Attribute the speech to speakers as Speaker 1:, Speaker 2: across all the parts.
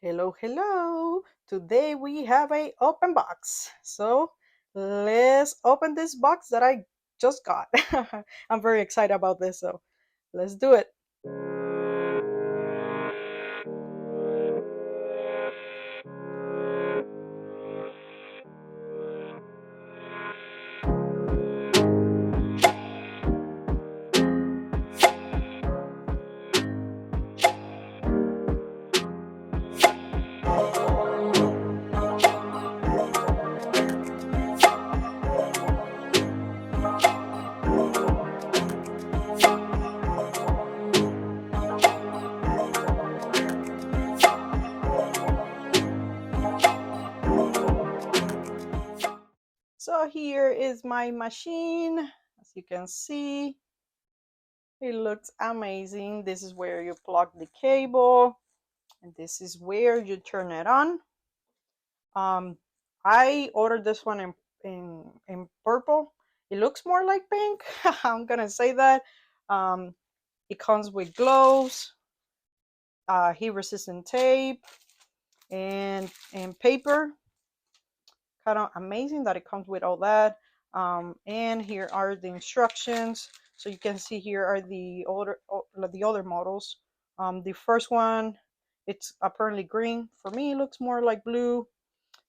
Speaker 1: Hello, hello. Today we have a open box. So let's open this box that I just got. I'm very excited about this, so let's do it. So here is my machine. As you can see, it looks amazing. This is where you plug the cable, and this is where you turn it on. Um, I ordered this one in purple. It looks more like pink. I'm gonna say that. Um, it comes with gloves, heat resistant tape, and paper. Kind of amazing that it comes with all that. And here are the instructions. So you can see here are the other models. The first one, it's apparently green. For me, it looks more like blue.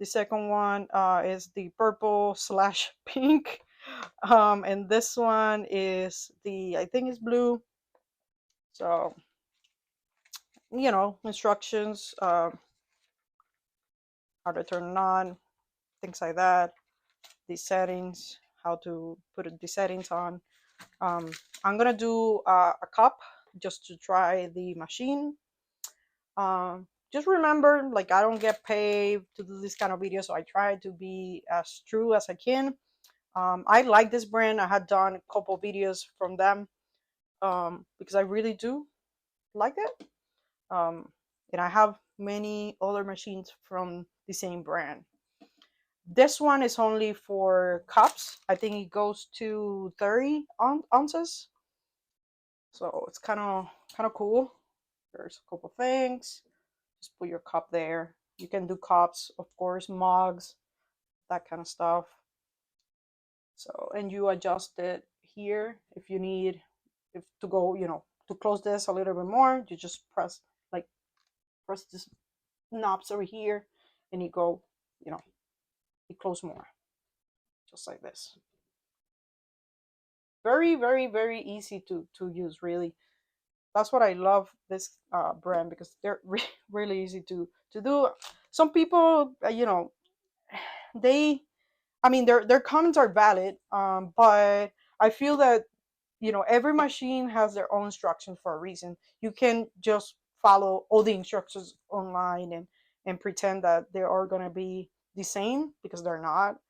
Speaker 1: The second one is the purple slash pink. And this one is I think it's blue. So, instructions, how to turn it on, things like that. The settings, how to put the settings on. I'm gonna do a cup just to try the machine. Just remember, like, I don't get paid to do this kind of video, so I try to be as true as I can. I like this brand. I had done a couple videos from them because I really do like it. And I have many other machines from the same brand. This one is only for cups. I think it goes to 30 ounces. So it's kind of cool. There's a couple things. Just put your cup there. You can do cups, of course, mugs, that kind of stuff. So, and you adjust it here if you need, if to go, to close this a little bit more, you just press this knobs over here, and you go, you close more, just like this. Very, very, very easy to use, really. That's what I love this brand, because they're really easy to do. Some people, they, I mean, their comments are valid, but I feel that every machine has their own instruction for a reason. You can just follow all the instructions online and pretend that they are gonna be the same, because they're not.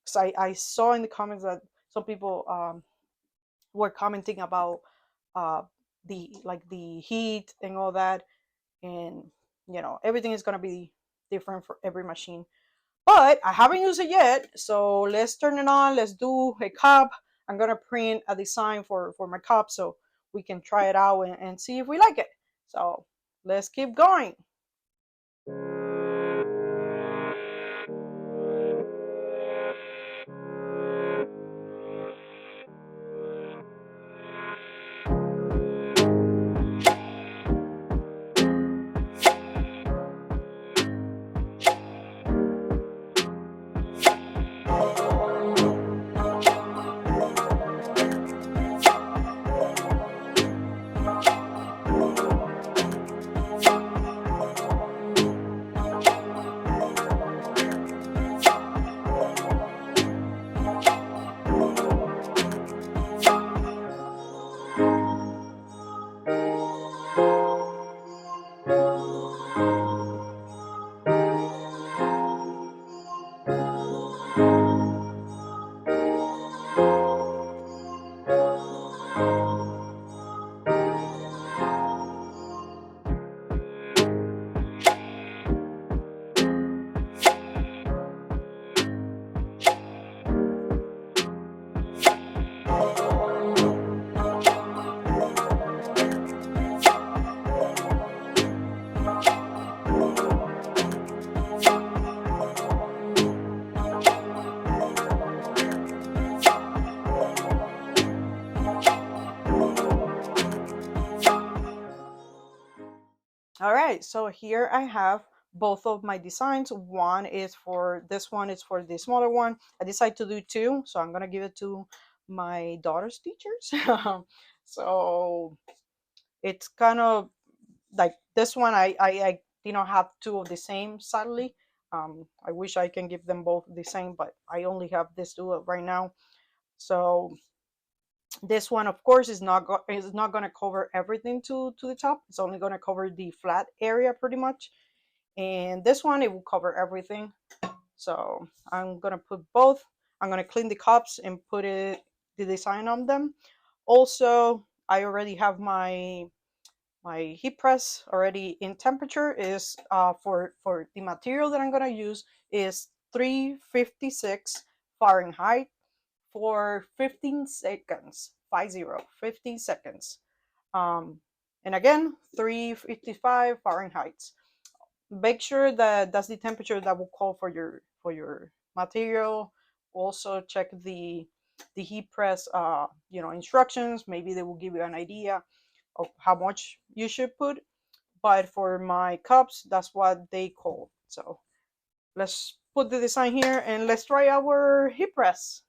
Speaker 1: Because I saw in the comments that some people were commenting about uh, the heat and all that, and everything is gonna be different for every machine. But I haven't used it yet, so let's turn it on. Let's do a cup. I'm gonna print a design for my cup so we can try it out and see if we like it. So let's keep going. right, so here I have both of my designs. One is for this one, is for the smaller one. I decided to do two, so I'm gonna give it to my daughter's teachers. So it's kind of like this one. I did not have two of the same, sadly. I wish I can give them both the same, but I only have this two right now. So this one, of course, is not going to cover everything to the top. It's only going to cover the flat area pretty much, and this one, it will cover everything. So I'm going to put both. I'm going to clean the cups and put the design on them. Also, I already have my heat press already in temperature. Is for the material that I'm going to use is 356 Fahrenheit for 15 seconds, 15 seconds. And again, 355 Fahrenheit. Make sure that that's the temperature that will call for your material. Also check the heat press instructions. Maybe they will give you an idea of how much you should put. But for my cups, that's what they call. So let's put the design here and let's try our heat press.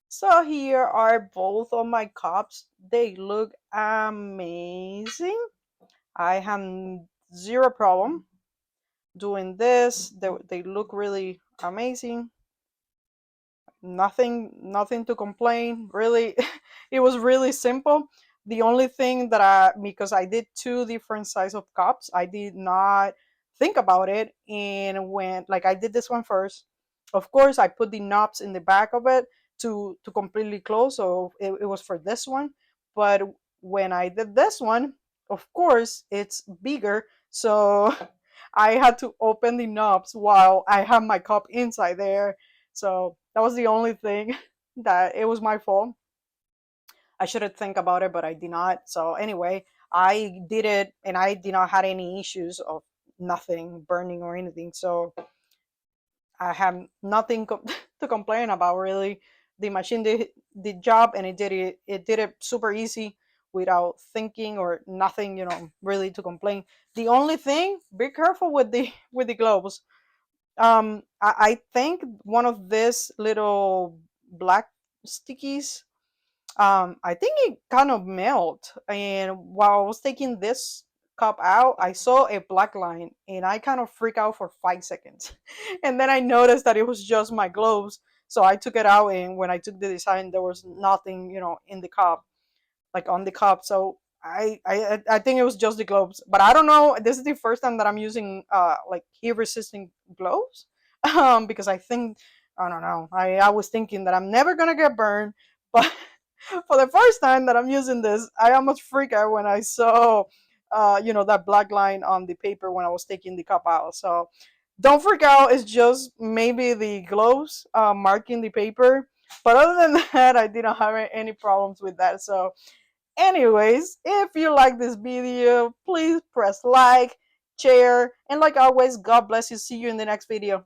Speaker 1: So here are both of my cups. They look amazing. I have zero problem doing this. They look really amazing. Nothing to complain. Really, it was really simple. The only thing that because I did two different size of cups, I did not think about it. And when like I did this one first, of course I put the knobs in the back of it to completely close. So it was for this one. But when I did this one, of course it's bigger. So I had to open the knobs while I have my cup inside there. So that was the only thing that it was my fault. I should have think about it, but I did not. So anyway, I did it and I did not had any issues of nothing burning or anything. So I have nothing to complain about really. The machine did the job and it did it super easy without thinking or nothing, really to complain. The only thing, be careful with the with the gloves. I think one of these little black stickies, I think it kind of melt. And while I was taking this cup out, I saw a black line and I kind of freak out for 5 seconds. And then I noticed that it was just my gloves. So I took it out, and when I took the design, there was nothing, in the cup, like on the cup. So I think it was just the gloves, but I don't know. This is the first time that I'm using like heat resistant gloves, because I think I don't know. I was thinking that I'm never gonna get burned, but for the first time that I'm using this, I almost freaked out when I saw that black line on the paper when I was taking the cup out. So don't freak out. It's just maybe the gloves marking the paper, but other than that, I didn't have any problems with that. So anyways, if you like this video, please press like, share, and like always, God bless you. See you in the next video.